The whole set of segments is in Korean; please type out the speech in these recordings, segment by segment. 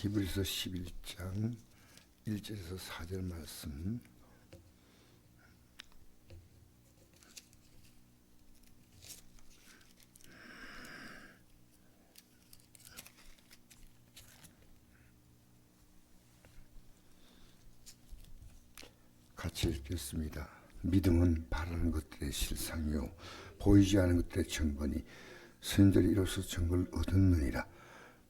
히브리서 11장 1절에서 4절 말씀. 같이 읽겠습니다. 믿음은 바라는 것들의 실상이요 보이지 않은 것들의 증거니 선들이 이로써 증거를 얻었느니라.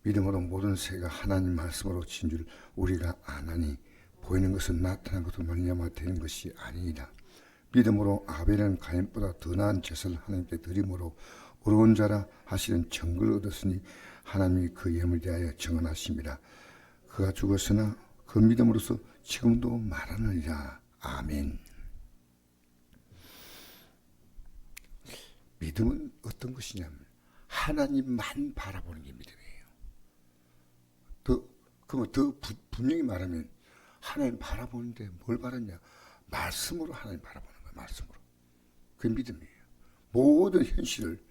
믿음으로 모든 새가 하나님 말씀으로 진 줄 우리가 아나니 보이는 것은 나타난 것으로 말미암아 되는 것이 아니니라. 믿음으로 아벨은 가인보다 더 나은 제사를 하나님께 드림으로 의로운 자라 하시는 증거를 얻었으니 하나님이 그 예물에 대하여 증언하심이라. 그가 죽었으나 그 믿음으로서 지금도 말하느니라. 아멘. 믿음은 어떤 것이냐면 하나님만 바라보는 게 믿음이에요. 그러면 더 분명히 말하면 하나님 바라보는데 뭘 바라냐? 말씀으로 하나님 바라보는 거예요. 말씀으로. 그게 믿음이에요. 모든 현실을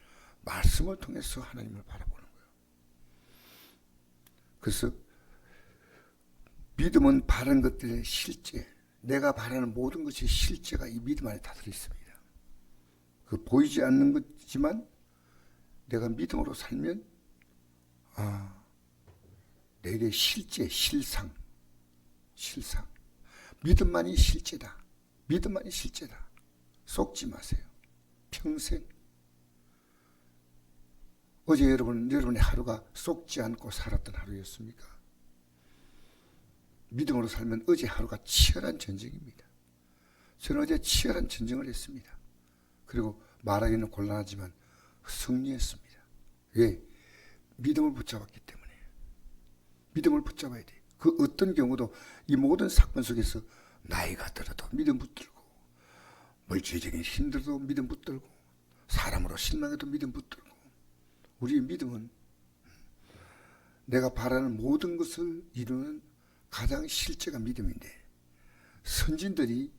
말씀을 통해서 하나님을 바라보는 거예요. 그래서 믿음은 바라는 것들의 실제, 내가 바라는 모든 것의 실제가 이 믿음 안에 다 들어있습니다. 그 보이지 않는 것이지만 내가 믿음으로 살면 내게 실제, 실상. 믿음만이 실제다. 믿음만이 실제다. 속지 마세요. 평생. 어제 여러분의 하루가 속지 않고 살았던 하루였습니까? 믿음으로 살면 어제 하루가 치열한 전쟁입니다. 저는 어제 치열한 전쟁을 했습니다. 그리고 말하기는 곤란하지만 승리했습니다. 왜? 믿음을 붙잡았기 때문에. 믿음을 붙잡아야 돼. 그 어떤 경우도 이 모든 사건 속에서 나이가 들어도 믿음 붙들고, 물질적인 힘들도 믿음 붙들고, 사람으로 실망해도 믿음 붙들고, 우리의 믿음은 내가 바라는 모든 것을 이루는 가장 실제가 믿음인데, 선진들이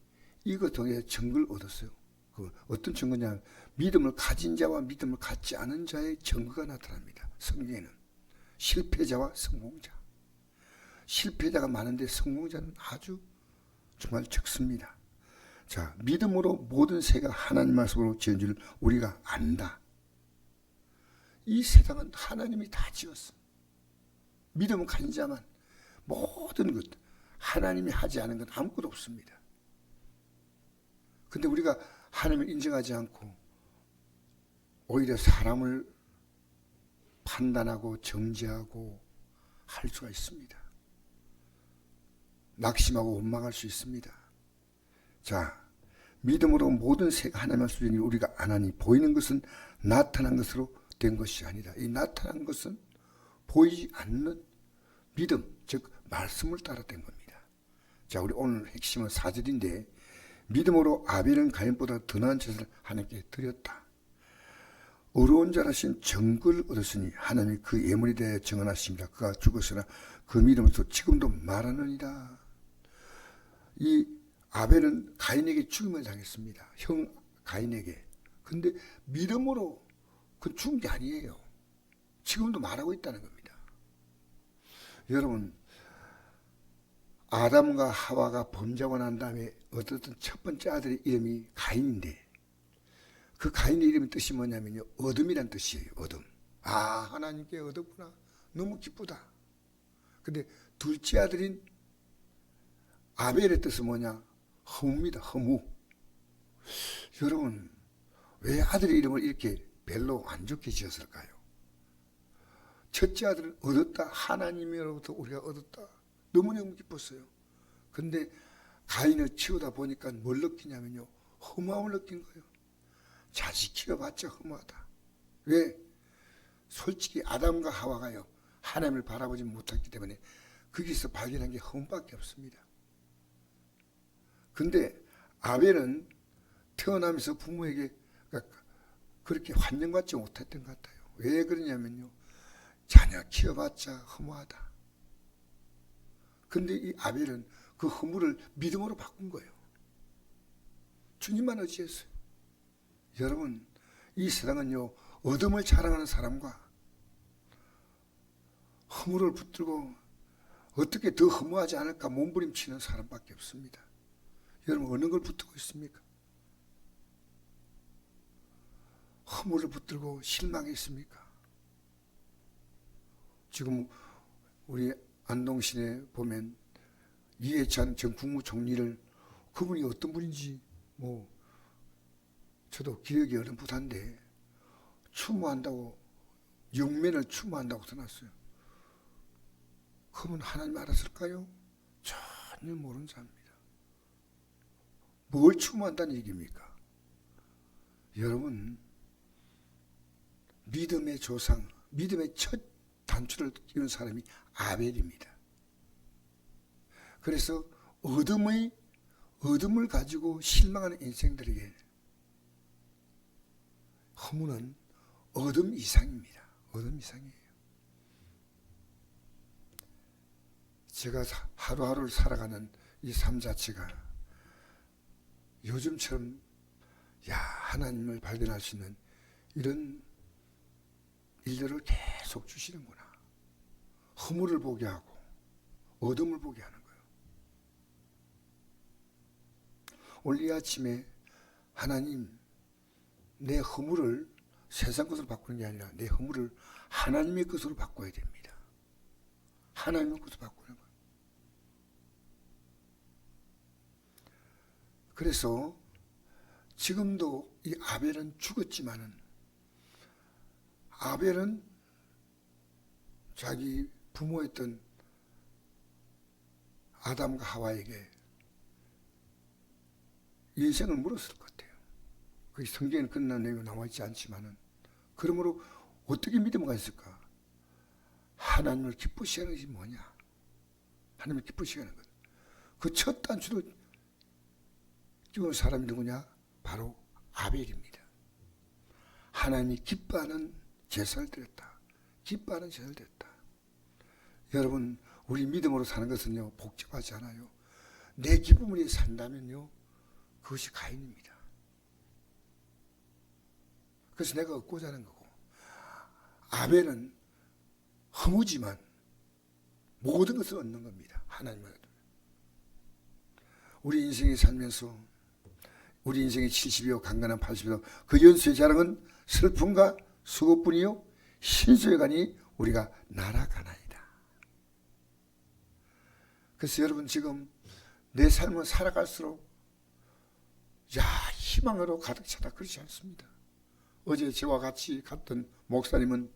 이것 통해 증거를 얻었어요. 그 어떤 증거냐? 믿음을 가진 자와 믿음을 갖지 않은 자의 증거가 나타납니다. 성경에는 실패자와 성공자. 실패자가 많은데 성공자는 아주 정말 적습니다. 자, 믿음으로 모든 새가 하나님 말씀으로 지은 줄 우리가 안다. 이 세상은 하나님이 다 지었어. 믿음을 가진 자만 모든 것, 하나님이 하지 않은 건 아무것도 없습니다. 근데 우리가 하나님을 인정하지 않고 오히려 사람을 판단하고 정죄하고 할 수가 있습니다. 낙심하고 원망할 수 있습니다. 자, 믿음으로 모든 새가 하나님의 수준이 우리가 안하니 보이는 것은 나타난 것으로 된 것이 아니라 이 나타난 것은 보이지 않는 믿음, 즉 말씀을 따라 된 겁니다. 자, 우리 오늘 핵심은 4절인데 믿음으로 아벨은 가인보다 더 나은 제사를 하나님께 드렸다. 의로운 자라신 증거를 얻었으니 하나님이 그 예물에 대해 증언하십니다. 그가 죽었으나 그 믿음으로서 지금도 말하느니라. 이 아벨은 가인에게 죽임을 당했습니다. 형 가인에게. 근데 믿음으로 그 죽은 게 아니에요. 지금도 말하고 있다는 겁니다. 여러분, 아담과 하와가 범죄하고 난 다음에 얻었던 첫 번째 아들의 이름이 가인인데 그 가인의 이름의 뜻이 뭐냐면요, 어둠이란 뜻이에요. 어둠. 하나님께 얻었구나. 너무 기쁘다. 근데 둘째 아들인 아벨의 뜻은 뭐냐? 허무입니다. 허무. 여러분, 왜 아들의 이름을 이렇게 별로 안 좋게 지었을까요? 첫째 아들은 얻었다. 하나님으로부터 우리가 얻었다. 너무너무 기뻤어요. 근데 가인을 치우다 보니까 뭘 느끼냐면요, 허무함을 느낀 거예요. 자식 키워봤자 허무하다. 왜? 솔직히 아담과 하와가요, 하나님을 바라보지 못했기 때문에 거기서 발견한 게 허무밖에 없습니다. 근데 아벨은 태어나면서 부모에게 그렇게 환영받지 못했던 것 같아요. 왜 그러냐면요, 자녀 키워봤자 허무하다. 근데 이 아벨은 그 허무를 믿음으로 바꾼 거예요. 주님만 의지했어요. 여러분, 이 세상은요, 어둠을 자랑하는 사람과 허물을 붙들고 어떻게 더 허무하지 않을까 몸부림치는 사람밖에 없습니다. 여러분 어느 걸 붙들고 있습니까? 허물을 붙들고 실망했습니까? 지금 우리 안동시내 보면 이해찬 전 국무총리를 그분이 어떤 분인지 뭐 저도 기억이 어렴풋한데 추모한다고 영면을 추모한다고 써놨어요. 그분 하나님 알았을까요? 전혀 모르는 사람입니다. 뭘 추모한다는 얘기입니까? 여러분 믿음의 조상, 믿음의 첫 단추를 끼운 사람이 아벨입니다. 그래서 어둠을 가지고 실망하는 인생들에게 허무는 어둠 이상입니다. 어둠 이상이에요. 제가 하루하루를 살아가는 이 삶 자체가 요즘처럼 하나님을 발견할 수 있는 이런 일들을 계속 주시는구나. 허물을 보게 하고 어둠을 보게 하는 거예요. 오늘 이 아침에 하나님 내 허물을 세상 것으로 바꾸는 게 아니라 내 허물을 하나님의 것으로 바꿔야 됩니다. 하나님의 것으로 바꾸는 거예요. 그래서 지금도 이 아벨은 죽었지만은 아벨은 자기 부모였던 아담과 하와에게 인생을 물었을 것 같아요. 그 성경에는 그런 내용이 나와있지 않지만은 그러므로 어떻게 믿음을 가졌을까? 하나님을 기쁘시게 하는 것이 뭐냐? 하나님을 기쁘시게 하는 것. 그 첫 단추를 끼운 사람이 누구냐? 바로 아벨입니다. 하나님이 기뻐하는 제사를 드렸다. 기뻐하는 제사를 드렸다. 여러분 우리 믿음으로 사는 것은요 복잡하지 않아요. 내 기쁨을 위해 산다면요 그것이 가인입니다. 그래서 내가 얻고자 하는 거고 아벨은 허무지만 모든 것을 얻는 겁니다. 하나님을 얻으면. 우리 인생에 살면서 우리 인생의 70이요 강간한 80이요 그 연수의 자랑은 슬픔과 수고뿐이요 신수에 가니 우리가 날아가나이다. 그래서 여러분 지금 내 삶을 살아갈수록 희망으로 가득 차다 그렇지 않습니다. 어제 저와 같이 갔던 목사님은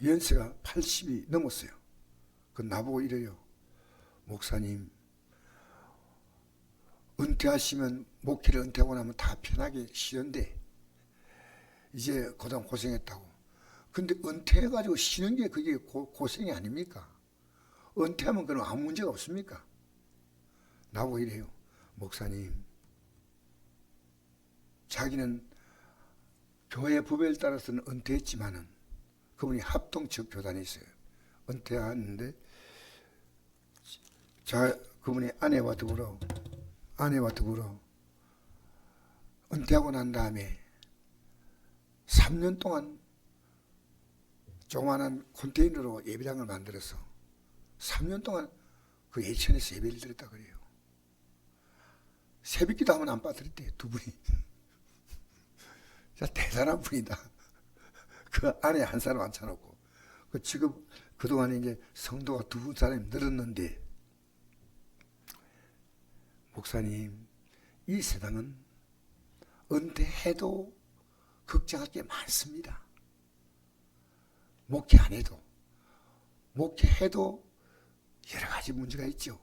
연세가 80이 넘었어요. 그 나보고 이래요. 목사님 은퇴하시면 목회를 은퇴하고 나면 다 편하게 쉬는데 이제 그동안 고생했다고. 근데 은퇴해가지고 쉬는 게 그게 고생이 아닙니까? 은퇴하면 그럼 아무 문제가 없습니까? 나보고 이래요. 목사님 자기는 교회 부배를 따라서는 은퇴했지만은 그분이 합동측 교단에 있어요. 은퇴하는데 그분이 아내와 더불어 은퇴하고 난 다음에 3년 동안 조그마한 컨테이너로 예배당을 만들어서 3년 동안 그 예천에서 예배를 드렸다 그래요. 새벽기도 하면 안 빠뜨렸대요. 두 분이. 진짜 대단한 분이다. 그 안에 한 사람 앉혀놓고. 지금 그동안에 이제 성도가 두 사람이 늘었는데, 목사님, 이 세상은 은퇴해도 걱정할 게 많습니다. 목회 안 해도. 목회해도 여러 가지 문제가 있죠.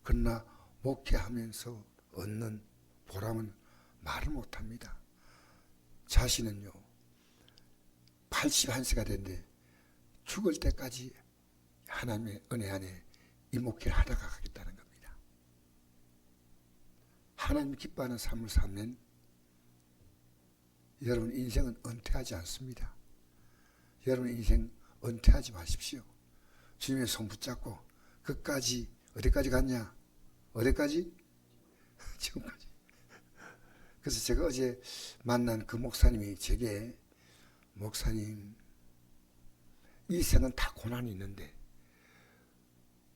그러나 목회하면서 얻는 보람은 말을 못합니다. 자신은요 81세가 됐는데 죽을 때까지 하나님의 은혜 안에 이 목회를 하다가 가겠다는 겁니다. 하나님 기뻐하는 삶을 살면 여러분 인생은 은퇴하지 않습니다. 여러분 인생 은퇴하지 마십시오. 주님의 손 붙잡고 끝까지. 어디까지 갔냐? 어디까지? 지금까지. 그래서 제가 어제 만난 그 목사님이 제게, 목사님 이 생은 다 고난이 있는데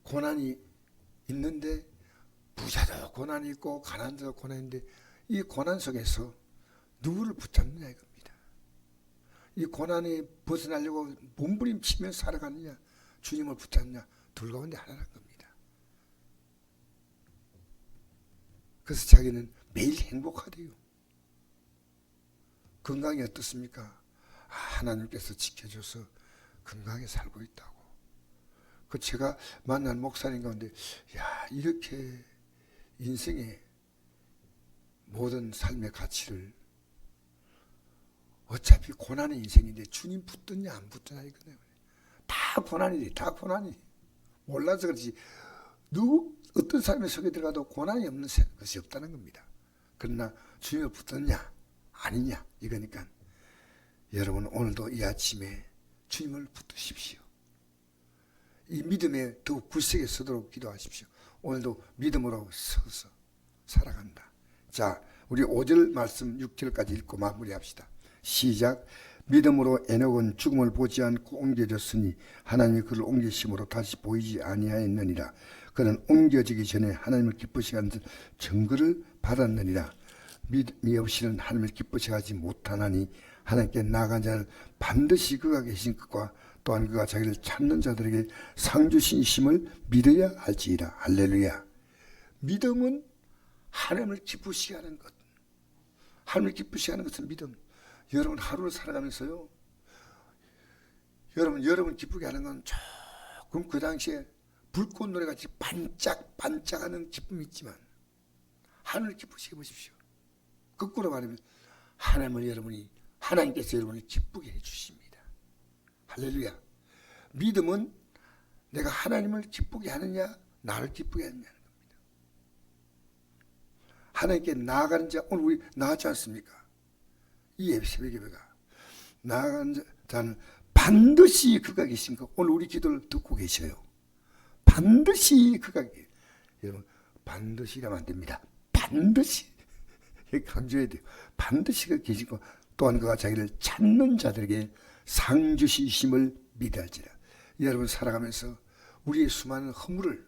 고난이 있는데 부자도 고난이 있고 가난도 고난인데 이 고난 속에서 누구를 붙잡느냐 이겁니다. 이 고난이 벗어나려고 몸부림치며 살아가느냐 주님을 붙잡느냐 둘 가운데 하나라는 겁니다. 그래서 자기는 매일 행복하대요. 건강이 어떻습니까? 하나님께서 지켜줘서 건강하게 살고 있다고. 그 제가 만난 목사님 가운데 야 이렇게 인생의 모든 삶의 가치를 어차피 고난의 인생인데 주님 붙드냐 안 붙드냐 이거네요. 다 고난이지 다 고난이. 몰라서 그렇지 어떤 삶의 속에 들어가도 고난이 없는 것이 없다는 겁니다. 그러나 주님을 붙드냐 아니냐 이거니까 여러분 오늘도 이 아침에 주님을 붙드십시오. 이 믿음에 더욱 굳세게 서도록 기도하십시오. 오늘도 믿음으로 서서 살아간다. 자, 우리 5절 말씀 6절까지 읽고 마무리합시다. 시작. 믿음으로 에녹은 죽음을 보지 않고 옮겨졌으니 하나님이 그를 옮기심으로 다시 보이지 아니하였느니라. 그는 옮겨지기 전에 하나님을 기쁘시게 하는 증거를 받았느니라. 믿음이 없이는 하나님을 기쁘시게 하지 못하나니 하나님께 나아간 자는 반드시 그가 계신 것과 또한 그가 자기를 찾는 자들에게 상 주신심을 믿어야 할지이다. 할렐루야. 믿음은 하나님을 기쁘시게 하는 것. 하나님을 기쁘시게 하는 것은 믿음. 여러분 하루를 살아가면서요. 여러분 기쁘게 하는 건 조금 그 당시에 불꽃 노래같이 반짝반짝하는 기쁨이 있지만 하나님을 기쁘시게 보십시오. 거꾸로 말하면 하나님께서 여러분을 기쁘게 해주십니다. 할렐루야. 믿음은 내가 하나님을 기쁘게 하느냐 나를 기쁘게 하느냐는 겁니다. 하나님께 나아가는 자 오늘 우리 나았지 않습니까? 이 새벽 예배가 나아가는 자는 반드시 그가 계신 거. 오늘 우리 기도를 듣고 계셔요. 반드시 그가 여러분 반드시라면 안 됩니다. 반드시 강조해야 돼요. 반드시 그가 계신 거. 또한 그가 자기를 찾는 자들에게 상 주시심을 믿을지라. 여러분 살아가면서 우리의 수많은 허물을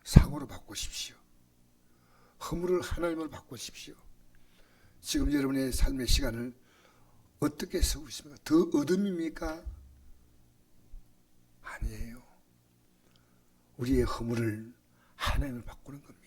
상으로 바꾸십시오. 허물을 하나님을 바꾸십시오. 지금 여러분의 삶의 시간을 어떻게 쓰고 있습니까? 더 어둠입니까? 아니에요. 우리의 허물을 하나님을 바꾸는 겁니다.